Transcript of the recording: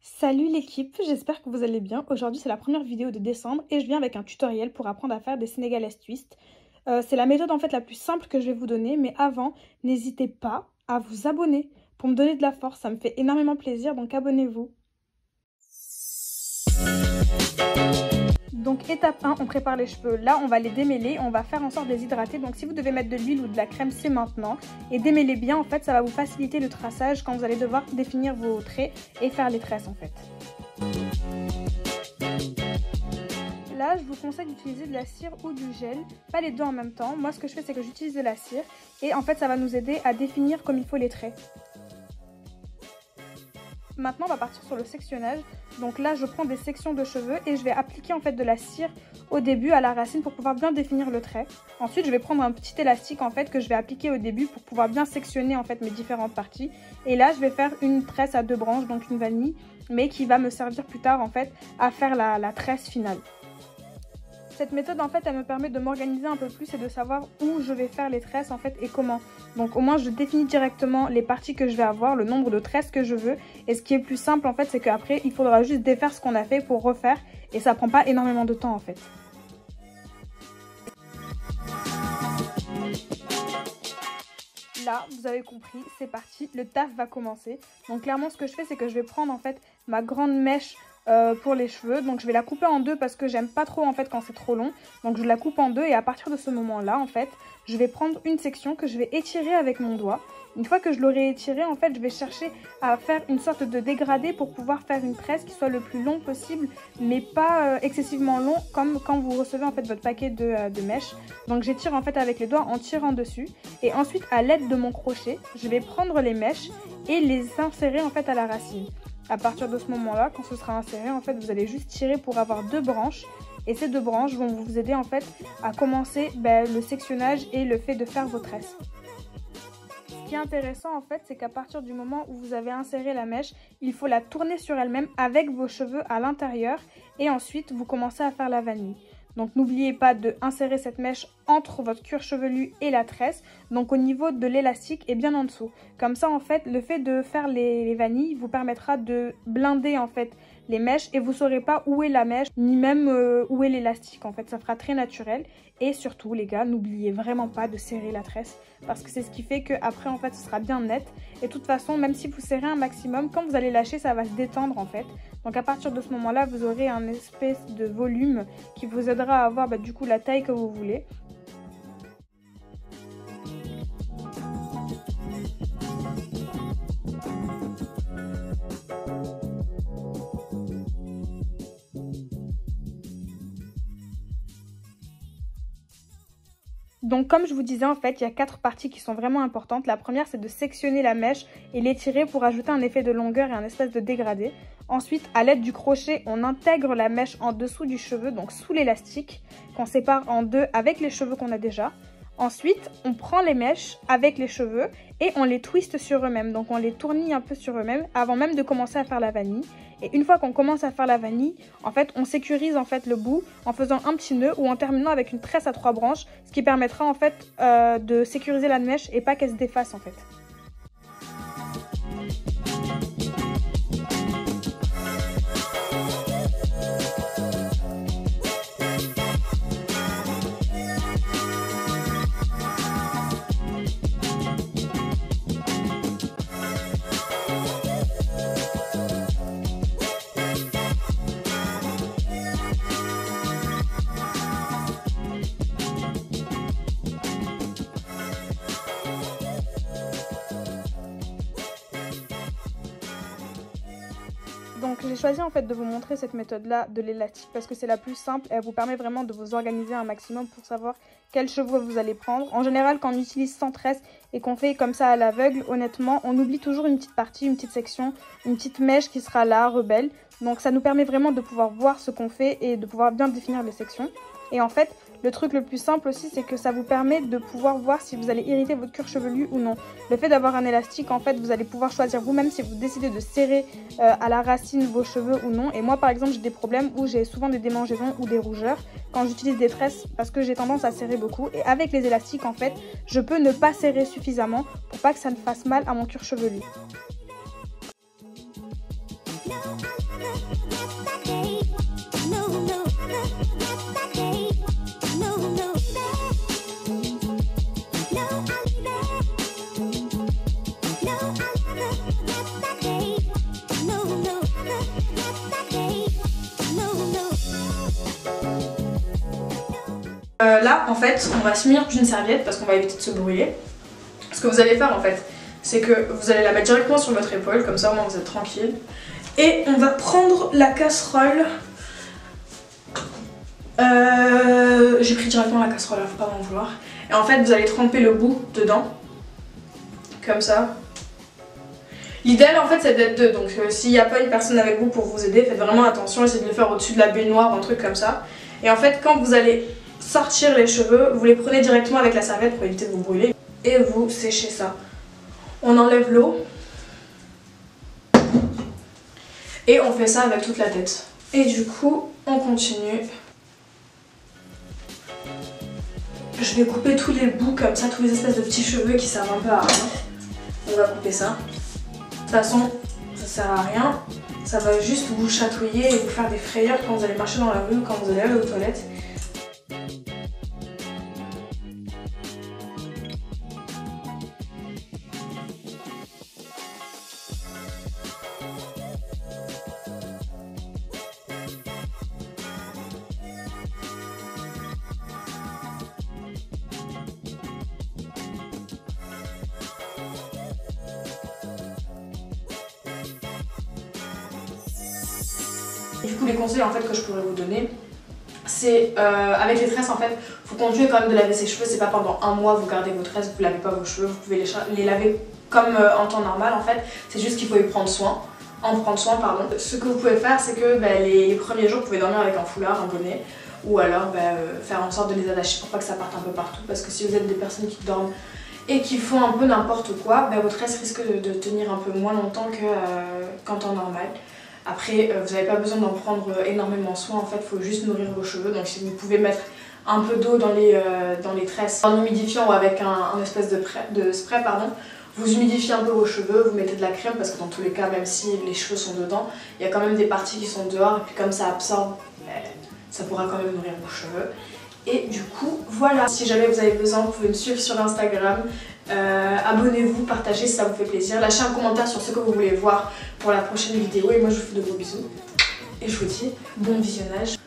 Salut l'équipe, j'espère que vous allez bien. Aujourd'hui c'est la première vidéo de décembre et je viens avec un tutoriel pour apprendre à faire des Sénégalaises twists. C'est la méthode en fait la plus simple que je vais vous donner, mais avant, n'hésitez pas à vous abonner pour me donner de la force, ça me fait énormément plaisir, donc abonnez-vous. Donc étape 1, on prépare les cheveux. Là, on va les démêler, on va faire en sorte de les hydrater. Donc si vous devez mettre de l'huile ou de la crème, c'est maintenant. Et démêler bien, en fait, ça va vous faciliter le traçage quand vous allez devoir définir vos traits et faire les tresses, en fait. Là, je vous conseille d'utiliser de la cire ou du gel, pas les deux en même temps. Moi, ce que je fais, c'est que j'utilise de la cire et en fait, ça va nous aider à définir comme il faut les traits. Maintenant, on va partir sur le sectionnage. Donc là, je prends des sections de cheveux et je vais appliquer en fait de la cire au début à la racine pour pouvoir bien définir le trait. Ensuite, je vais prendre un petit élastique en fait que je vais appliquer au début pour pouvoir bien sectionner en fait mes différentes parties. Et là, je vais faire une tresse à deux branches, donc une vanille, mais qui va me servir plus tard en fait à faire la tresse finale. Cette méthode en fait elle me permet de m'organiser un peu plus et de savoir où je vais faire les tresses en fait et comment. Donc au moins je définis directement les parties que je vais avoir, le nombre de tresses que je veux, et ce qui est plus simple en fait c'est qu'après il faudra juste défaire ce qu'on a fait pour refaire et ça prend pas énormément de temps en fait. Là, vous avez compris, c'est parti, le taf va commencer. Donc clairement ce que je fais c'est que je vais prendre en fait ma grande mèche pour les cheveux, donc je vais la couper en deux parce que j'aime pas trop en fait quand c'est trop long, donc je la coupe en deux et à partir de ce moment là en fait je vais prendre une section que je vais étirer avec mon doigt. Une fois que je l'aurai étirée en fait je vais chercher à faire une sorte de dégradé pour pouvoir faire une tresse qui soit le plus long possible mais pas excessivement long comme quand vous recevez en fait votre paquet de mèches. Donc j'étire en fait avec les doigts en tirant dessus et ensuite à l'aide de mon crochet je vais prendre les mèches et les insérer en fait à la racine. À partir de ce moment-là, quand ce sera inséré, en fait, vous allez juste tirer pour avoir deux branches. Et ces deux branches vont vous aider en fait à commencer le sectionnage et le fait de faire vos tresses. Ce qui est intéressant en fait, c'est qu'à partir du moment où vous avez inséré la mèche, il faut la tourner sur elle-même avec vos cheveux à l'intérieur. Et ensuite, vous commencez à faire la vanille. Donc n'oubliez pas de insérer cette mèche entre votre cuir chevelu et la tresse, donc au niveau de l'élastique et bien en dessous. Comme ça en fait, le fait de faire les vanilles vous permettra de blinder en fait les mèches et vous ne saurez pas où est la mèche ni même où est l'élastique en fait, ça fera très naturel. Et surtout les gars, n'oubliez vraiment pas de serrer la tresse parce que c'est ce qui fait qu'après en fait ce sera bien net. Et de toute façon, même si vous serrez un maximum, quand vous allez lâcher ça va se détendre en fait. Donc à partir de ce moment là, vous aurez un espèce de volume qui vous aidera à avoir du coup la taille que vous voulez. Donc comme je vous disais en fait, il y a 4 parties qui sont vraiment importantes. La première c'est de sectionner la mèche et l'étirer pour ajouter un effet de longueur et un espèce de dégradé. Ensuite à l'aide du crochet on intègre la mèche en dessous du cheveu, donc sous l'élastique, qu'on sépare en deux avec les cheveux qu'on a déjà. Ensuite on prend les mèches avec les cheveux et on les twiste sur eux-mêmes, donc on les tourne un peu sur eux-mêmes avant même de commencer à faire la vanille. Et une fois qu'on commence à faire la vanille, en fait, on sécurise en fait le bout en faisant un petit nœud ou en terminant avec une tresse à 3 branches, ce qui permettra en fait de sécuriser la mèche et pas qu'elle se défasse en fait. Donc j'ai choisi en fait de vous montrer cette méthode là de l'élastique parce que c'est la plus simple, elle vous permet vraiment de vous organiser un maximum pour savoir quels cheveux vous allez prendre. En général quand on utilise sans tresse et qu'on fait comme ça à l'aveugle, honnêtement on oublie toujours une petite partie, une petite section, une petite mèche qui sera là, rebelle. Donc ça nous permet vraiment de pouvoir voir ce qu'on fait et de pouvoir bien définir les sections. Et en fait Le truc le plus simple aussi, c'est que ça vous permet de pouvoir voir si vous allez irriter votre cuir chevelu ou non. Le fait d'avoir un élastique, en fait, vous allez pouvoir choisir vous-même si vous décidez de serrer à la racine vos cheveux ou non. Et moi, par exemple, j'ai des problèmes où j'ai souvent des démangeaisons ou des rougeurs quand j'utilise des tresses parce que j'ai tendance à serrer beaucoup. Et avec les élastiques, en fait, je peux ne pas serrer suffisamment pour pas que ça ne fasse mal à mon cuir chevelu. Là en fait on va se munir d'une serviette parce qu'on va éviter de se brûler. Ce que vous allez faire en fait, c'est que vous allez la mettre directement sur votre épaule, comme ça au moins vous êtes tranquille. Et on va prendre la casserole. J'ai pris directement la casserole, faut pas m'en vouloir. Et en fait vous allez tremper le bout dedans, comme ça. L'idéal en fait c'est d'être deux, donc s'il n'y a pas une personne avec vous pour vous aider, faites vraiment attention, essayez de le faire au-dessus de la baignoire, un truc comme ça. Et en fait quand vous allez sortir les cheveux, vous les prenez directement avec la serviette pour éviter de vous brûler et vous séchez ça. On enlève l'eau et on fait ça avec toute la tête. Et du coup, on continue. Je vais couper tous les bouts comme ça, tous les espèces de petits cheveux qui servent un peu à rien. On va couper ça. De toute façon, ça sert à rien. Ça va juste vous chatouiller et vous faire des frayeurs quand vous allez marcher dans la rue ou quand vous allez aller aux toilettes. Du coup les conseils en fait que je pourrais vous donner, c'est avec les tresses en fait, faut continuer quand même de laver ses cheveux. C'est pas pendant un mois vous gardez vos tresses, vous lavez pas vos cheveux, vous pouvez les laver comme en temps normal en fait. C'est juste qu'il faut en prendre soin pardon. Ce que vous pouvez faire c'est que les premiers jours vous pouvez dormir avec un foulard, un bonnet, ou alors faire en sorte de les attacher pour pas que ça parte un peu partout, parce que si vous êtes des personnes qui dorment et qui font un peu n'importe quoi, vos tresses risquent de tenir un peu moins longtemps qu'en temps normal. Après, vous n'avez pas besoin d'en prendre énormément soin, en fait, il faut juste nourrir vos cheveux. Donc si vous pouvez mettre un peu d'eau dans les tresses en humidifiant ou avec un espèce de spray, vous humidifiez un peu vos cheveux, vous mettez de la crème parce que dans tous les cas, même si les cheveux sont dedans, il y a quand même des parties qui sont dehors et puis comme ça absorbe, ça pourra quand même nourrir vos cheveux. Et du coup, voilà. Si jamais vous avez besoin, vous pouvez me suivre sur Instagram. Abonnez-vous, partagez si ça vous fait plaisir. Lâchez un commentaire sur ce que vous voulez voir pour la prochaine vidéo. Et moi, je vous fais de gros bisous. Et je vous dis bon visionnage.